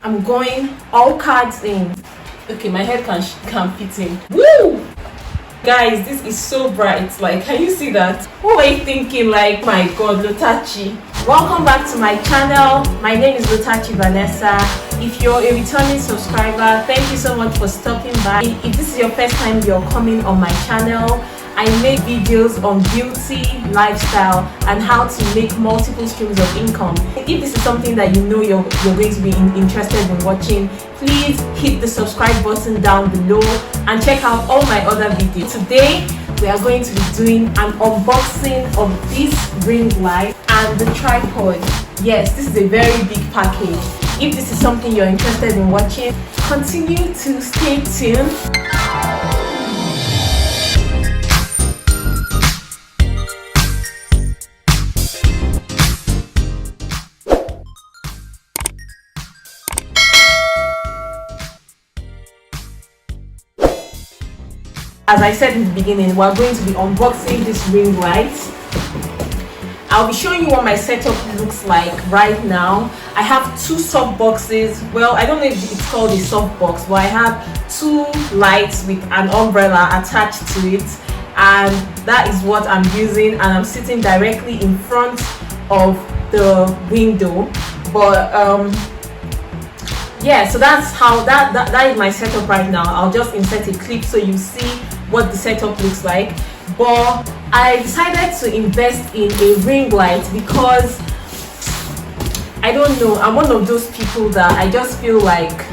I'm going all cards in. Okay, my head can fit in. Woo! Guys, this is so bright. Like, can you see that? What were you thinking? Like, my God, Lotachi. Welcome back to my channel. My name is Lotachi Vanessa. If you're a returning subscriber, thank you so much for stopping by. If this is your first time you're coming on my channel, I make videos on beauty, lifestyle, and how to make multiple streams of income. If this is something that you know you're going to be interested in watching, please hit the subscribe button down below and check out all my other videos. Today, we are going to be doing an unboxing of this ring light and the tripod. Yes, this is a very big package. If this is something you're interested in watching, continue to stay tuned. As I said in the beginning, we're going to be unboxing this ring light. I'll be showing you what my setup looks like right now. I have two soft boxes. Well, I don't know if it's called a soft box, but I have two lights with an umbrella attached to it, and that is what I'm using, and I'm sitting directly in front of the window. But yeah, so that's how that is my setup right now. I'll just insert a clip so you see what the setup looks like. But I decided to invest in a ring light because I don't know, I'm one of those people that I just feel like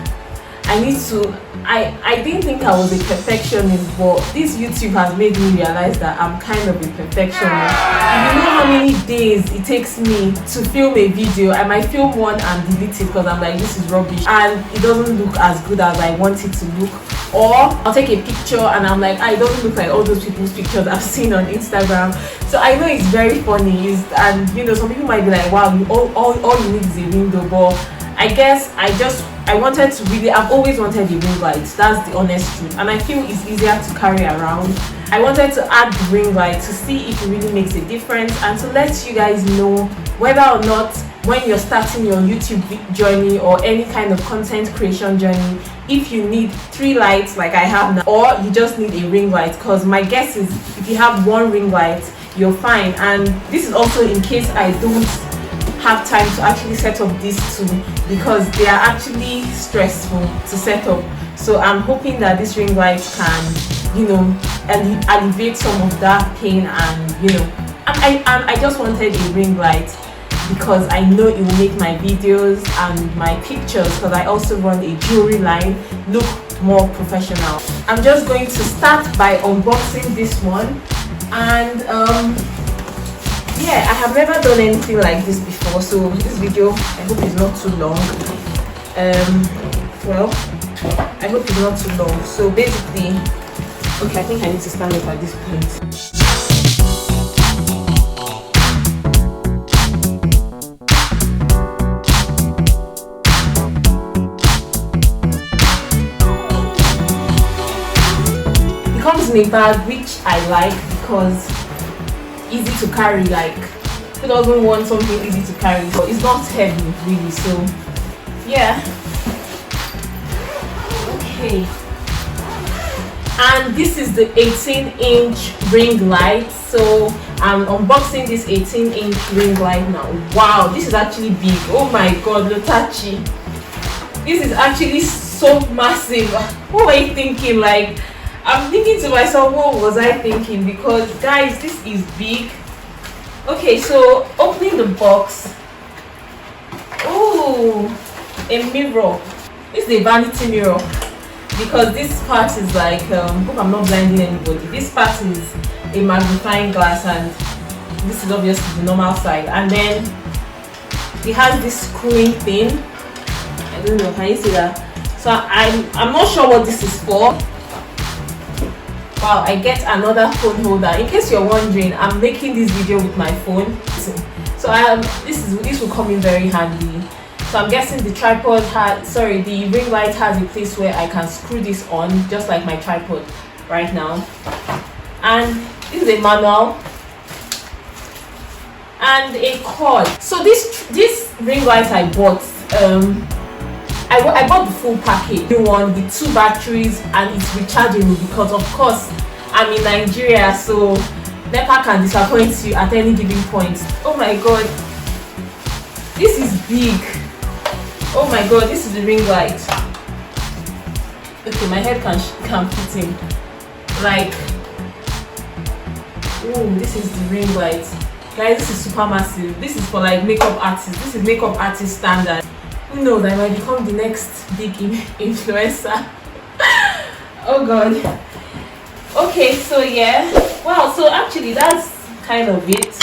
I need to, I didn't think I was a perfectionist, but this YouTube has made me realize that I'm kind of a perfectionist. If you know how many days it takes me to film a video, I might film one and delete it because I'm like, this is rubbish and it doesn't look as good as I want it to look. Or I'll take a picture and I'm like, it doesn't look like all those people's pictures I've seen on Instagram. So I know it's very funny, and you know, some people might be like, wow, all you need is a window, but I guess I wanted to really, I've always wanted a ring light. That's the honest truth, and I feel it's easier to carry around. I wanted to add the ring light to see if it really makes a difference and to let you guys know whether or not when you're starting your YouTube journey or any kind of content creation journey, if you need 3 lights like I have now, or you just need a ring light. Because my guess is if you have 1 ring light, you're fine. And this is also in case I don't have time to actually set up these two, because they are actually stressful to set up. So I'm hoping that this ring light can, you know, alleviate some of that pain. And you know, I just wanted a ring light because I know it will make my videos and my pictures, because I also run a jewelry line, look more professional. I'm just going to start by unboxing this one. And yeah, I have never done anything like this before, so this video, I hope it's not too long. Well, I hope it's not too long. So basically, okay, I think I need to stand up at this point. It comes in a bag, which I like because easy to carry. Like, who doesn't want something easy to carry? So it's not heavy really, so yeah. Okay, and this is the 18-inch ring light. So I'm unboxing this 18-inch ring light now. Wow, this is actually big. Oh my God, Lotachi, this is actually so massive. What were you thinking? Like, I'm thinking to myself, what was I thinking? Because guys, this is big. Okay, so opening the box. Oh, a mirror. This is a vanity mirror, because this part is like, hope I'm not blinding anybody. This part is a magnifying glass, and this is obviously the normal side. And then it has this screwing thing. I don't know, can you see that? So I'm not sure what this is for. Wow, I get another phone holder. In case you're wondering, I'm making this video with my phone. So this will come in very handy. So I'm guessing the tripod the ring light has a place where I can screw this on, just like my tripod right now. And this is a manual and a cord. So this ring light I bought, I bought the full package, the one with 2 batteries, and it's rechargeable because of course I'm in Nigeria, so NEPA can disappoint you at any given point. Oh my god, this is big. Oh my god, this is the ring light. Okay, my head can fit in. Like, oh, this is the ring light. Guys, this is super massive. This is for like makeup artists. This is makeup artist standard. Who knows, I might become the next big influencer. Oh god. Okay, so yeah. Wow, so actually that's kind of it.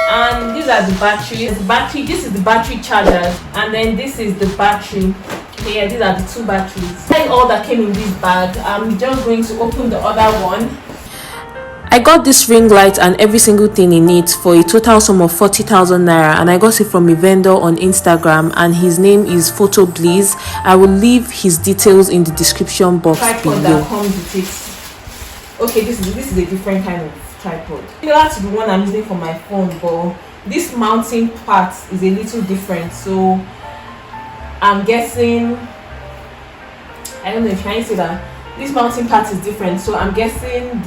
And these are the batteries. This is the battery charger, and then this is the battery. Okay, yeah, these are the 2 batteries. That's all that came in this bag. I'm just going to open the other one. I got this ring light and every single thing in it for a total sum of 40,000 naira, and I got it from a vendor on Instagram, and his name is Photo Bliss. I will leave his details in the description box below. That comes with it. Okay, this is a different kind of tripod, similar to the one I'm using for my phone, but this mounting part is a little different. So I'm guessing, I don't know if I say that this mounting part is different, so I'm guessing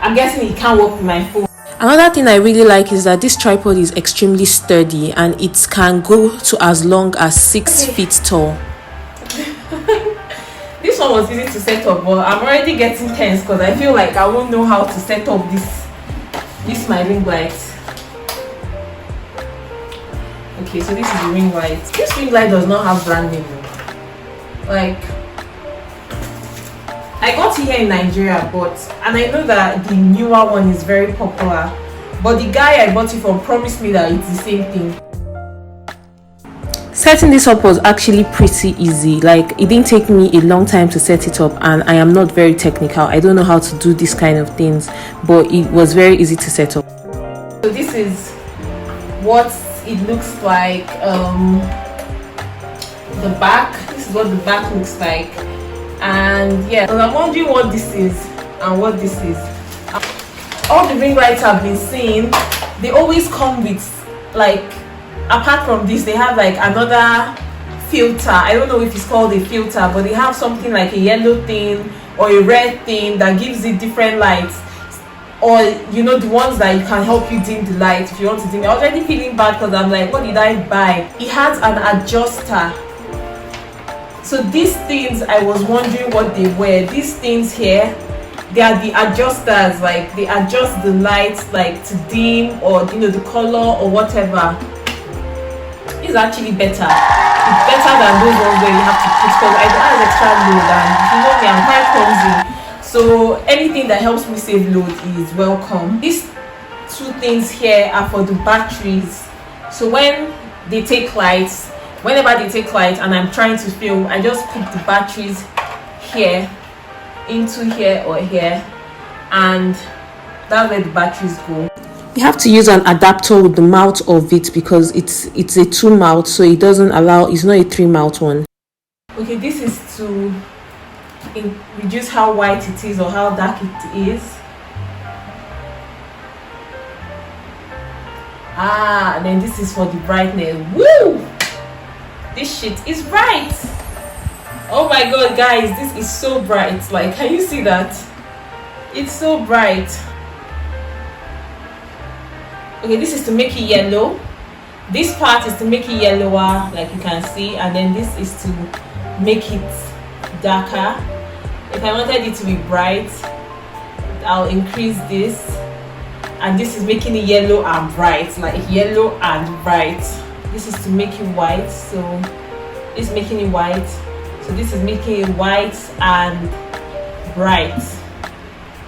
it can't work with my phone. Another thing I really like is that this tripod is extremely sturdy and it can go to as long as 6 feet tall. This one was easy to set up, but I'm already getting tense because I feel like I won't know how to set up this my ring light. Okay, so this is the ring light. This ring light does not have brand name. Like, I got it here in Nigeria, and I know that the newer one is very popular, but the guy I bought it from promised me that it's the same thing. Setting this up was actually pretty easy. Like, it didn't take me a long time to set it up, and I am not very technical. I don't know how to do this kind of things, but it was very easy to set up. So this is what it looks like. The back. This is what the back looks like. And yeah, so I'm wondering what this is and what this is. All the ring lights I've been seeing, they always come with, like, apart from this, they have like another filter. I don't know if it's called a filter, but they have something like a yellow thing or a red thing that gives it different lights, or you know, the ones that you can help you dim the light if you want to dim it. I was already feeling bad because I'm like, what did I buy? It has an adjuster. So these things, I was wondering what they were. These things here, they are the adjusters. Like, they adjust the lights, like to dim, or you know, the color or whatever. It's actually better. It's better than those ones where you have to put, because I don't have extra load, and you know me, I'm quite clumsy. So anything that helps me save load is welcome. These 2 things here are for the batteries. So when they take lights, whenever they take light and I'm trying to film, I just put the batteries here into here or here, and that's where the batteries go. You have to use an adapter with the mouth of it because it's a 2 mouth, so it doesn't allow, it's not a 3 mouth one. Okay, this is to reduce how white it is or how dark it is. And then this is for the brightness. Woo! This shit is bright. Oh my god, guys, this is so bright. Like, can you see that? It's so bright. Okay, this is to make it yellow. This part is to make it yellower, like you can see, and then this is to make it darker. If I wanted it to be bright, I'll increase this, and this is making it yellow and bright, like yellow and bright. This is to make it white, so it's making it white. So this is making it white and bright.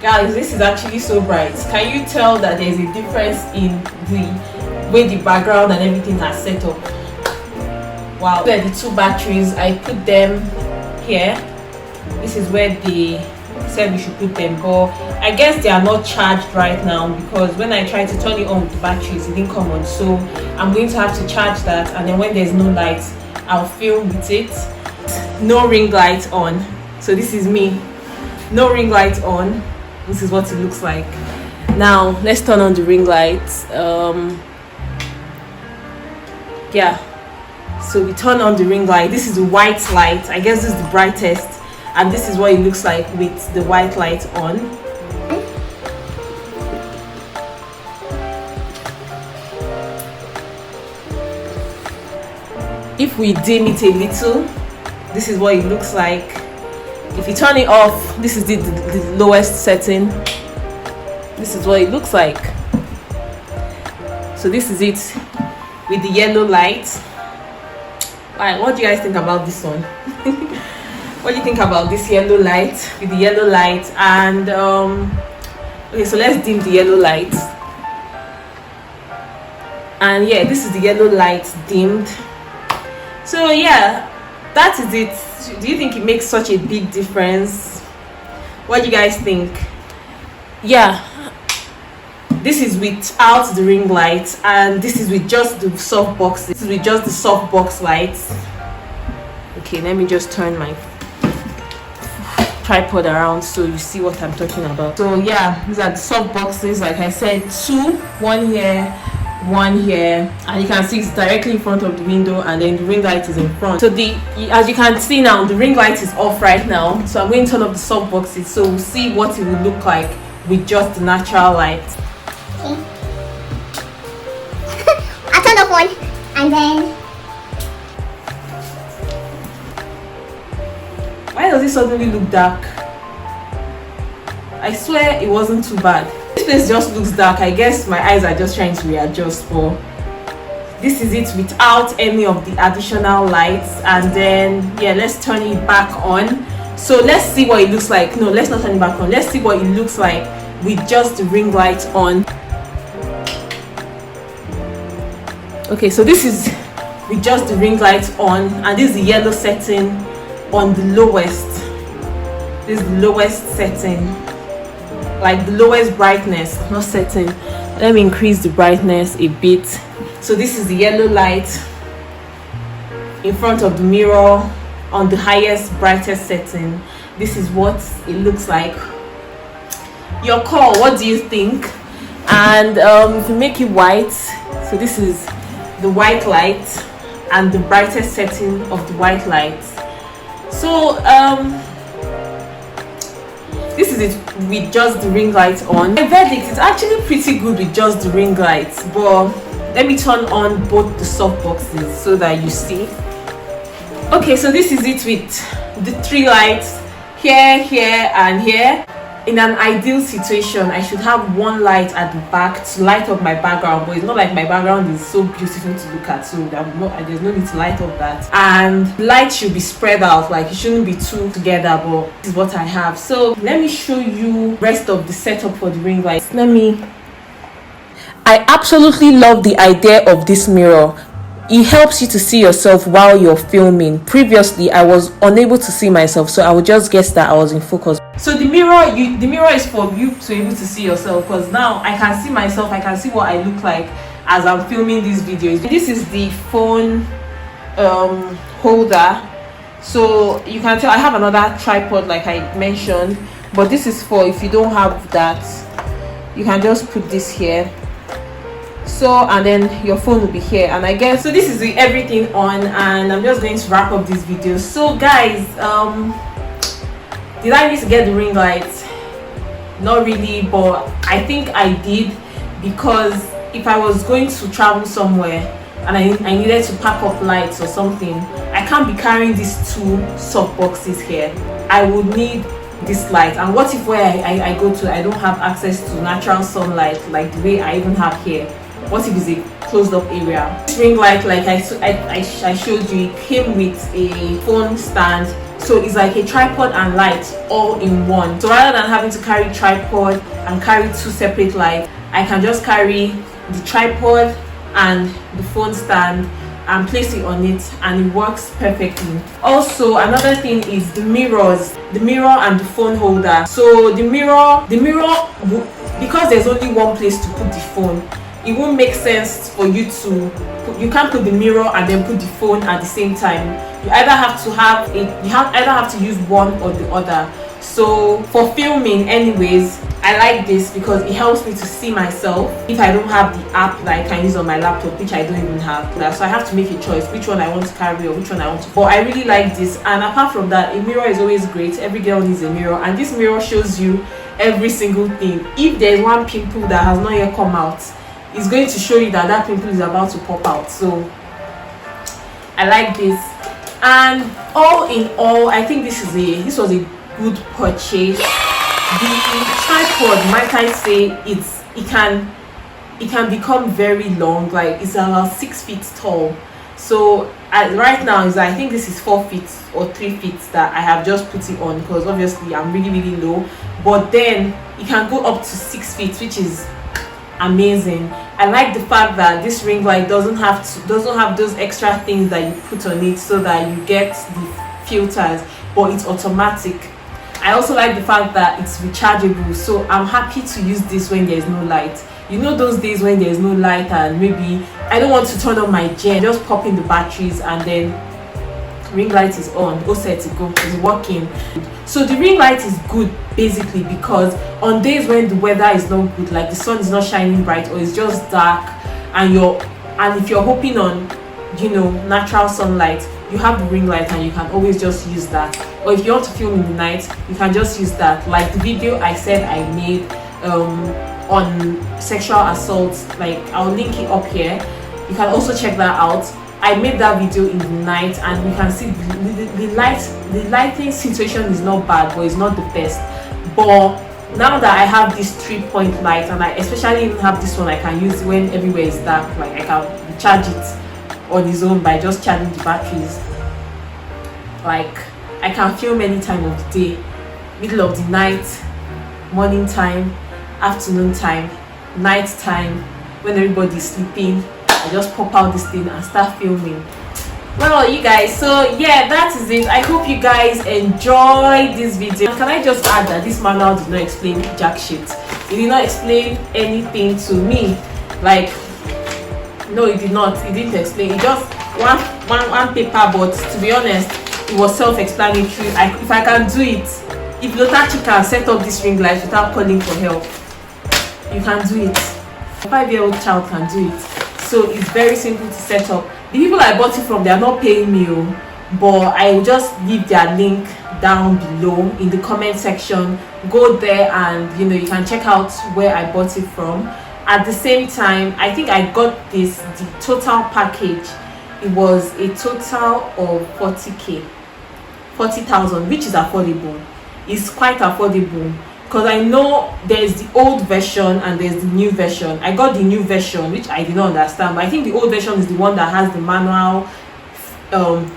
Guys, this is actually so bright. Can you tell that there's a difference in the way the background and everything has set up? Wow. Where the 2 batteries, I put them here. This is where they said we should put them, but I guess they are not charged right now because when I tried to turn it on with the batteries, it didn't come on. So I'm going to have to charge that, and then when there's no light, I'll film with it. No ring light on. So this is me. No ring light on. This is what it looks like. Now let's turn on the ring light. Yeah, So we turn on the ring light. This is the white light. I guess this is the brightest, and this is what it looks like with the white light on. If we dim it a little, this is what it looks like. If you turn it off, this is the lowest setting. This is what it looks like. So this is it with the yellow light. Alright, what do you guys think about this one? What do you think about this yellow light with the yellow light? And okay, so let's dim the yellow light. And yeah, this is the yellow light dimmed. So yeah, that is it. Do you think it makes such a big difference? What do you guys think? Yeah, this is without the ring light, and this is with just the soft box. This is with just the soft box lights. Okay, let me just turn my tripod around so you see what I'm talking about. So yeah, these are the soft boxes. Like I said, two, one here, one here, and you can see it's directly in front of the window, and then the ring light is in front. So as you can see now, the ring light is off right now, so I'm going to turn off the soft boxes so we'll see what it will look like with just the natural light. Okay. I turned off one, and then why does it suddenly look dark? I swear it wasn't too bad. This place just looks dark. I guess my eyes are just trying to readjust. For this is it without any of the additional lights. And then yeah, let's turn it back on. So let's see what it looks like. No, let's not turn it back on. Let's see what it looks like with just the ring light on. Okay, so this is with just the ring light on, and this is the yellow setting on the lowest. This is the lowest setting, like the lowest brightness, not setting. Let me increase the brightness a bit. So this is the yellow light in front of the mirror on the highest, brightest setting. This is what it looks like. Your call, what do you think? And if you make it white, so this is the white light and the brightest setting of the white light. So this is it with just the ring light on. My verdict is actually pretty good with just the ring lights, but let me turn on both the soft boxes so that you see. Okay, so this is it with the three lights here, here, and here. In an ideal situation, I should have one light at the back to light up my background, but it's not like my background is so beautiful to look at, so there's no need to light up that. And light should be spread out, like it shouldn't be two together, but this is what I have. So let me show you rest of the setup for the ring lights. I absolutely love the idea of this mirror. It helps you to see yourself while you're filming. Previously, I was unable to see myself, so I would just guess that I was in focus. So the mirror is for you to be able to see yourself, because now I can see myself, I can see what I look like as I'm filming these videos. This is the phone holder, so you can tell I have another tripod like I mentioned, but this is for if you don't have that, you can just put this here. So, and then your phone will be here, and I guess so this is the everything on, and I'm just going to wrap up this video. So guys, did I need to get the ring light? Not really, but I think I did, because if I was going to travel somewhere and I needed to pack up lights or something, I can't be carrying these two soft boxes here. I would need this light, and what if where I go to I don't have access to natural sunlight like the way I even have here? What if it's a closed up area? This ring light, like I showed you, it came with a phone stand, so it's like a tripod and light all in one. So rather than having to carry tripod and carry two separate lights, I can just carry the tripod and the phone stand and place it on it, and it works perfectly. Also, another thing is the mirrors, the mirror and the phone holder. So the mirror because there's only one place to put the phone, it won't make sense for you you can't put the mirror and then put the phone at the same time. You either have to use one or the other. So for filming anyways, I like this because it helps me to see myself if I don't have the app that I can use on my laptop, which I don't even have. So I have to make a choice which one I want to carry or which one I want to. But I really like this, and apart from that, a mirror is always great. Every girl needs a mirror, and this mirror shows you every single thing. If there's one pimple that has not yet come out, it's going to show you that that pimple is about to pop out. So I like this, and all in all, I think this was a good purchase. The tripod, might I say, it can become very long. Like, it's about 6 feet tall. So right now is, I think this is 4 feet or 3 feet that I have just put it on, because obviously I'm really low. But then it can go up to 6 feet, which is amazing. I like the fact that this ring light doesn't have those extra things that you put on it so that you get the filters, but it's automatic. I also like the fact that it's rechargeable, so I'm happy to use this when there's no light. You know those days when there's no light and maybe I don't want to turn on my gen, just pop in the batteries and then ring light is on, go set to go, it's working. So the ring light is good basically because on days when the weather is not good, like the sun is not shining bright or it's just dark, and if you're hoping on, you know, natural sunlight, you have the ring light and you can always just use that. Or if you want to film in the night, you can just use that. Like the video I said I made on sexual assault, like I'll link it up here, you can also check that out. I made that video in the night, and we can see the lighting situation is not bad, but it's not the best. But now that I have this 3-point light, and I especially even have this one, I can use when everywhere is dark. Like I can recharge it on its own by just charging the batteries. Like I can film any time of the day, middle of the night, morning time, afternoon time, night time, when everybody's sleeping. I just pop out this thing and start filming. Well, you guys, so yeah, that is it. I hope you guys enjoyed this video. Can I just add that this manual did not explain jack shit. It did not explain anything to me. Like, no, it did not. It didn't explain. It just one paper, but to be honest, it was self-explanatory. If I can do it, if Lotachi can set up this ring light without calling for help, you can do it. A 5-year-old child can do it. So it's very simple to set up. The people I bought it from, they are not paying me, but I will just leave their link down below in the comment section. Go there and you know, you can check out where I bought it from. At the same time, I think I got the total package. It was a total of 40,000, which is affordable. It's quite affordable because I know there's the old version and there's the new version. I got the new version, which I did not understand, but I think the old version is the one that has the manual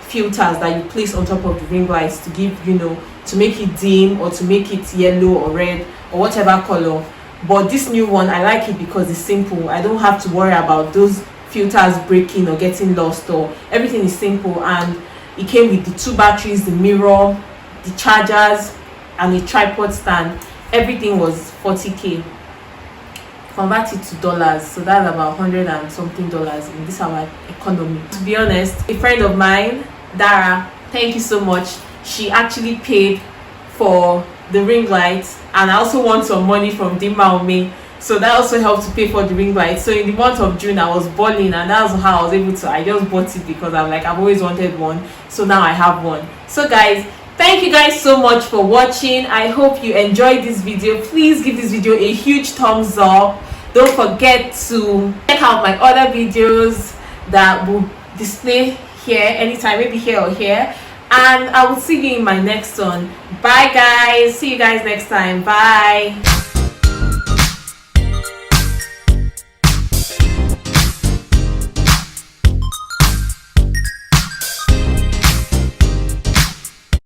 filters that you place on top of the ring lights to give, you know, to make it dim or to make it yellow or red or whatever color. But this new one, I like it because it's simple. I don't have to worry about those filters breaking or getting lost, or everything is simple. And it came with the 2 batteries, the mirror, the chargers, and a tripod stand. Everything was 40k. Convert it to dollars, so that's about $100 and something in this our economy. To be honest, a friend of mine, Dara, thank you so much, she actually paid for the ring light, and I also want some money from Dima Ome, so that also helped to pay for the ring light. So in the month of June I was balling, and that's how I was able to, I just bought it because I'm like, I've always wanted one, so now I have one. So guys, thank you guys so much for watching. I hope you enjoyed this video. Please give this video a huge thumbs up. Don't forget to check out my other videos that will display here anytime, maybe here or here. And I will see you in my next one. Bye guys. See you guys next time. Bye.